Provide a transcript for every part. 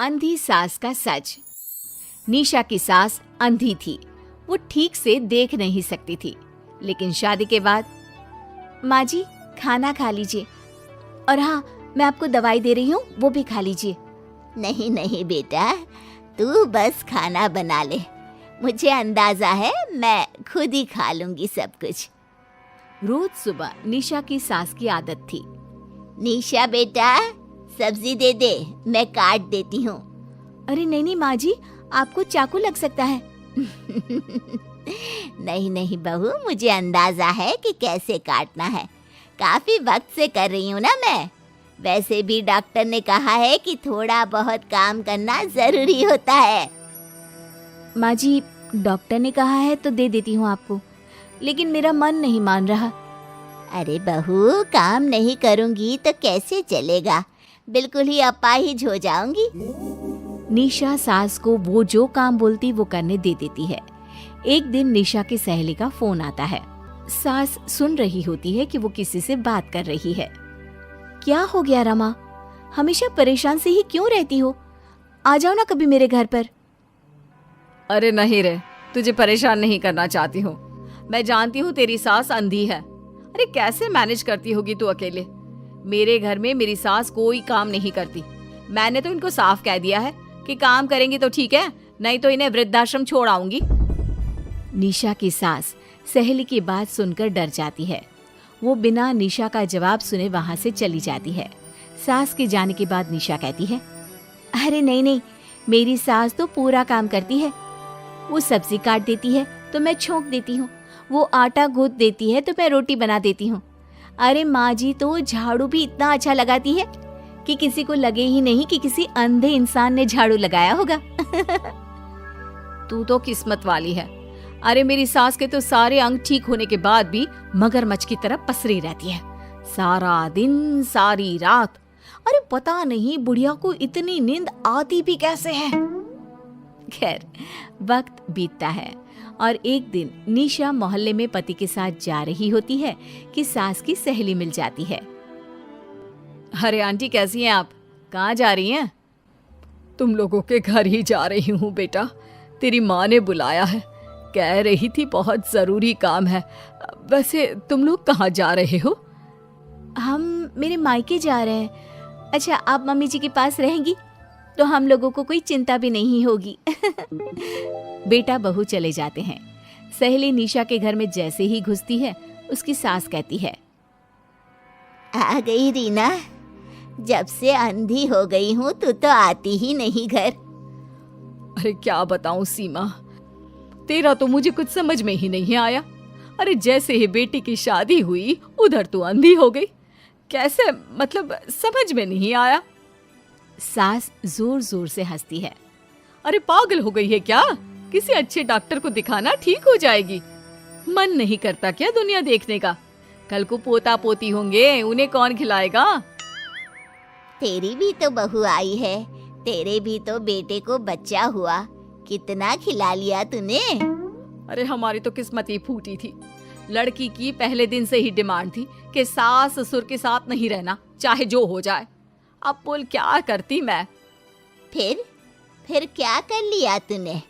अंधी सास का सच। निशा की सास अंधी थी। वो ठीक से देख नहीं सकती थी, लेकिन शादी के बाद, माँ जी खाना खा लीजिए, और हाँ मैं आपको दवाई दे रही हूँ, वो भी खा लीजिए। नहीं नहीं बेटा, तू बस खाना बना ले, मुझे अंदाजा है मैं खुद ही खा लूंगी सब कुछ। रोज सुबह निशा की सास की आदत थी। निशा बेटा, सब्जी दे दे, मैं काट देती हूँ। अरे नहीं नहीं माँ जी, आपको चाकू लग सकता है। नहीं नहीं बहू, मुझे अंदाजा है कि कैसे काटना है, काफी वक्त से कर रही हूँ ना मैं। वैसे भी डॉक्टर ने कहा है कि थोड़ा बहुत काम करना जरूरी होता है। माँ जी, डॉक्टर ने कहा है तो दे देती हूँ आपको, लेकिन मेरा मन नहीं मान रहा। अरे बहू, काम नहीं करूँगी तो कैसे चलेगा, बिल्कुल ही अपाहिज हो जाऊंगी। निशा सास को वो जो काम बोलती वो करने दे देती है। एक दिन निशा की सहेली का फोन आता है। सास सुन रही होती है कि वो किसी से बात कर रही है। क्या हो गया रमा, हमेशा परेशान से ही क्यों रहती हो? आ जाओ ना कभी मेरे घर पर। अरे नहीं रे, तुझे परेशान नहीं करना चाहती हूँ। मैं जानती हूँ तेरी सास अंधी है। अरे कैसे मैनेज करती होगी तू अकेले? मेरे घर में मेरी सास कोई काम नहीं करती। मैंने तो इनको साफ कह दिया है कि काम करेंगी तो ठीक है, नहीं तो इन्हें वृद्धाश्रम छोड़ आऊंगी। निशा की सास सहेली की बात सुनकर डर जाती है। वो बिना निशा का जवाब सुने वहां से चली जाती है। सास के जाने के बाद निशा कहती है, अरे नहीं नहीं, मेरी सास तो पूरा काम करती है। वो सब्जी काट देती है तो मैं छोंक देती हूँ, वो आटा गूंथ देती है तो मैं रोटी बना देती हूँ। अरे माँ जी तो झाड़ू भी इतना अच्छा लगाती है कि किसी को लगे ही नहीं कि किसी अंधे इंसान ने झाड़ू लगाया होगा। तू तो किस्मत वाली है। अरे मेरी सास के तो सारे अंग ठीक होने के बाद भी मगरमच्छ की तरह पसरी रहती है, सारा दिन सारी रात। अरे पता नहीं बुढ़िया को इतनी नींद आती भी कैसे है। खैर, वक्त बीतता है और एक दिन निशा मोहल्ले में पति के साथ जा रही होती है कि सास की सहेली मिल जाती है। अरे आंटी कैसी हैं आप? कहाँ जा रही हैं? तुम लोगों के घर ही जा रही हूँ बेटा, तेरी माँ ने बुलाया है, कह रही थी बहुत जरूरी काम है। वैसे तुम लोग कहाँ जा रहे हो? हम मेरे मायके जा रहे हैं। अच्छा, आप मम्मी जी के पास रहेंगी तो हम लोगों को कोई चिंता भी नहीं होगी। बेटा बहू चले जाते हैं। सहेली निशा के घर में जैसे ही घुसती है, उसकी सास कहती है, आ गई रीना, जब से अंधी हो गई हूँ तू तो आती ही नहीं घर। अरे क्या बताऊं सीमा, तेरा तो मुझे कुछ समझ में ही नहीं आया। अरे जैसे ही बेटी की शादी हुई उधर तू अंधी हो गई, कैसे? मतलब समझ में नहीं आया। सास जोर जोर से हंसती है। अरे पागल हो गई है क्या? किसी अच्छे डॉक्टर को दिखाना, ठीक हो जाएगी। मन नहीं करता क्या दुनिया देखने का? कल को पोता पोती होंगे, उन्हें कौन खिलाएगा? तेरी भी तो बहू आई है, तेरे भी तो बेटे को बच्चा हुआ, कितना खिला लिया तूने। अरे हमारी तो किस्मत ही फूटी थी। लड़की की पहले दिन से ही डिमांड थी कि सास ससुर के साथ नहीं रहना, चाहे जो हो जाए। अब बोल क्या करती मैं? फिर क्या कर लिया तूने?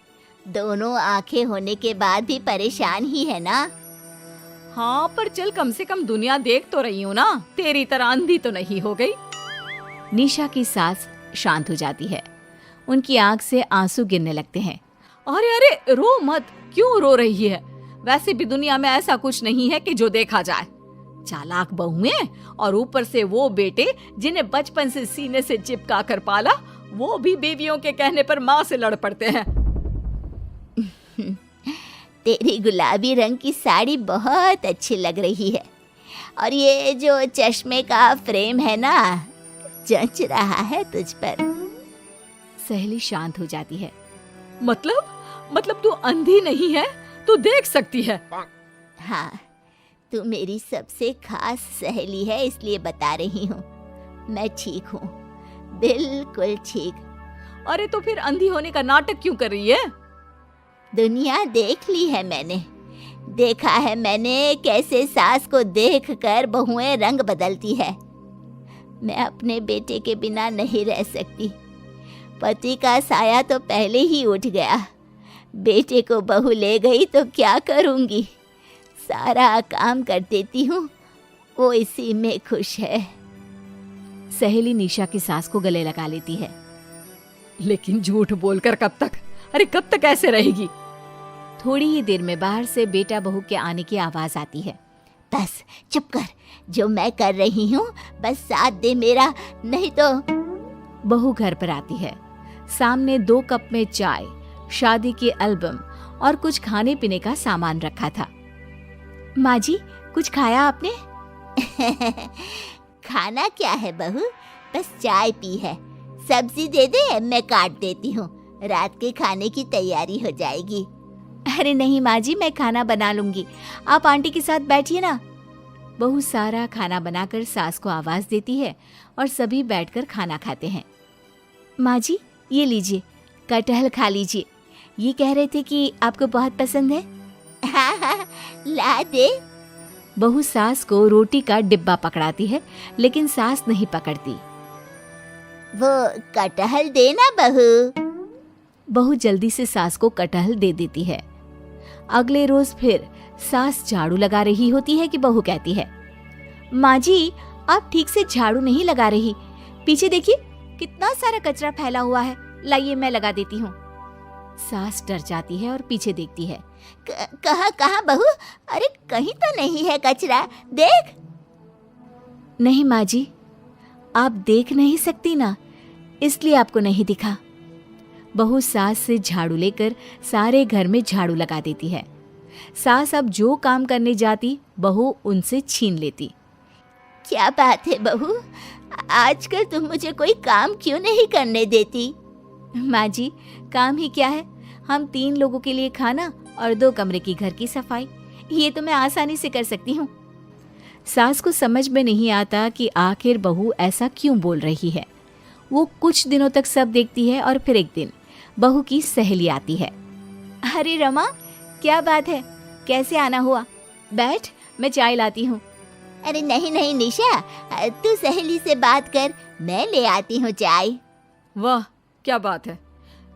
दोनों आंखें होने के बाद भी परेशान ही है ना? हाँ, पर चल कम से कम दुनिया देख तो रही हूँ ना, तेरी तरह अंधी तो नहीं हो गई। निशा की सास शांत हो जाती है। उनकी आंख से आंसू गिरने लगते हैं। अरे अरे रो मत, क्यों रो रही है? वैसे भी दुनिया में ऐसा कुछ नहीं है कि जो देखा जाए। चालाक बहुएं और ऊपर से वो बेटे जिन्हें बचपन से सीने से चिपका कर पाला, वो भी बीवियों के कहने पर माँ से लड़ पड़ते हैं। तेरी गुलाबी रंग की साड़ी बहुत अच्छी लग रही है, और ये जो चश्मे का फ्रेम है ना, जच रहा है तुझ पर। सहेली शांत हो जाती है। मतलब तू अंधी नहीं है, तू देख सकती है। हाँ, तू मेरी सबसे खास सहेली है, इसलिए बता रही हूँ। मैं ठीक हूँ, बिल्कुल ठीक। अरे तो फिर अंधी होने का नाटक क्यों कर रही है? दुनिया देख ली है मैंने, देखा है मैंने कैसे सास को देखकर बहुएं रंग बदलती है। मैं अपने बेटे के बिना नहीं रह सकती, पति का साया तो पहले ही उठ गया। बेटे को बहू ले गई तो क्या करूँगी? सारा काम कर देती हूँ, वो इसी में खुश है। सहेली निशा की सास को गले लगा लेती है। लेकिन झूठ बोलकर कब तक? अरे कब तक ऐसे रहेगी? थोड़ी ही देर में बाहर से बेटा बहू के आने की आवाज आती है। बस चुप कर, जो मैं कर रही हूँ बस साथ दे मेरा, नहीं तो। बहू घर पर आती है। सामने 2 कप में चाय, शादी के एल्बम और कुछ खाने पीने का सामान रखा था। माँ जी, कुछ खाया आपने? खाना क्या है बहू, बस चाय पी है। सब्जी दे दे, मैं काट देती हूँ, रात के खाने की तैयारी हो जाएगी। अरे नहीं माँ जी, मैं खाना बना लूंगी, आप आंटी के साथ बैठिए ना। बहू सारा खाना बनाकर सास को आवाज देती है और सभी बैठकर खाना खाते हैं। माँ जी, ये लीजिए, कटहल खा लीजिए, ये कह रहे थे कि आपको बहुत पसंद है। हाँ हाँ, ला दे। बहू सास को रोटी का डिब्बा पकड़ाती है, लेकिन सास नहीं पकड़ती। वो कटहल देना बहू। बहू जल्दी से सास को कटहल दे देती है। अगले रोज फिर सास झाड़ू लगा रही होती है कि बहू कहती है, माँ जी, आप ठीक से झाड़ू नहीं लगा रही, पीछे देखिए कितना सारा कचरा फैला हुआ है, लाइए मैं लगा देती हूँ। सास डर जाती है और पीछे देखती है। कहाँ बहू? अरे कहीं तो नहीं है कचरा, देख। नहीं माँ जी, आप देख नहीं सकती ना, इसलिए आपको नहीं दिखा। बहू सास से झाड़ू लेकर सारे घर में झाड़ू लगा देती है। सास अब जो काम करने जाती, बहू उनसे छीन लेती। क्या बात है बहू, आजकल तुम मुझे कोई काम क्यों नहीं करने देती? माँ जी, काम ही क्या है, हम 3 लोगों के लिए खाना और 2 कमरे की घर की सफाई, ये तो मैं आसानी से कर सकती हूँ। सास को समझ में नहीं आता कि आखिर बहू ऐसा क्यों बोल रही है। वो कुछ दिनों तक सब देखती है और फिर एक दिन बहू की सहेली आती है। अरे रमा, क्या बात है, कैसे आना हुआ? बैठ, मैं चाय लाती हूँ। अरे नहीं नहीं निशा, तू सहेली से बात कर, मैं ले आती हूँ चाय। वाह, क्या बात है,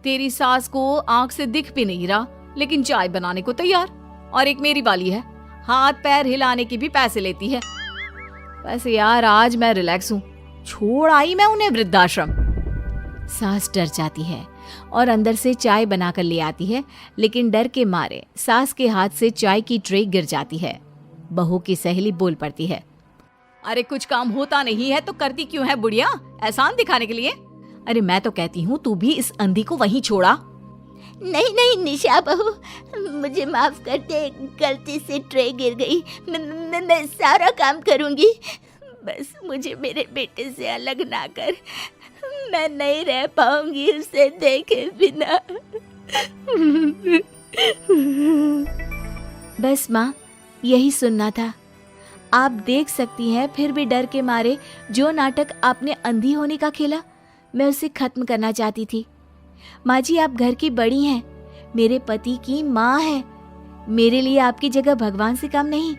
तेरी सास को आंख से दिख भी नहीं रहा, लेकिन चाय बनाने को तैयार। और एक मेरी वाली है, हाथ पैर हिलाने की भी पैसे लेती है। वैसे यार आज मैं रिलैक्स हूँ, छोड़ आई मैं उन्हें वृद्धाश्रम। सास डर जाती है और अंदर से चाय बनाकर ले आती है, लेकिन डर के मारे सास के हाथ से चाय की ट्रे गिर जाती है। बहू की सहेली बोल पड़ती है, अरे कुछ काम होता नहीं है तो करती क्यों है बुढ़िया, एहसान दिखाने के लिए? अरे मैं तो कहती हूँ तू भी इस अंधी को वहीं छोड़ा। नहीं नहीं निशा बहू, मुझे माफ कर दे, गलती से ट्रे गिर गई, मैं सारा काम करूँगी, बस मुझे मेरे बेटे से अलग ना कर, मैं नहीं रह पाऊंगी उसे देखे बिना। बस माँ, यही सुनना था। आप देख सकती हैं, फिर भी डर के मारे जो नाटक आपने अंधी होने का खेला, मैं उसे खत्म करना चाहती थी। माँ जी, आप घर की बड़ी हैं, मेरे पति की माँ है, मेरे लिए आपकी जगह भगवान से कम नहीं।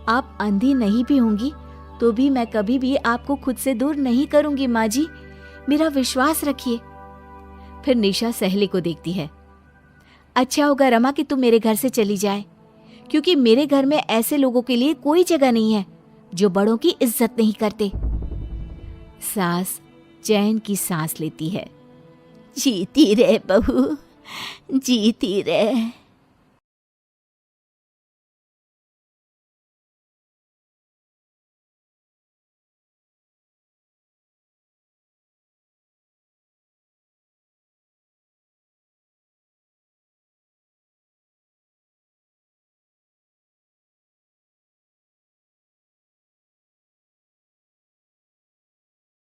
आप अंधी नहीं भी होंगी तो भी मैं कभी भी आपको खुद से दूर नहीं करूंगी। माँ जी, मेरा विश्वास रखिए। फिर निशा सहेली को देखती है। अच्छा होगा रमा कि तुम मेरे घर से चली जाए, क्योंकि मेरे घर में ऐसे लोगों के लिए कोई जगह नहीं है जो बड़ों की इज्जत नहीं करते। सास चैन की सांस लेती है। जीती रहे बहू, जीती रहे।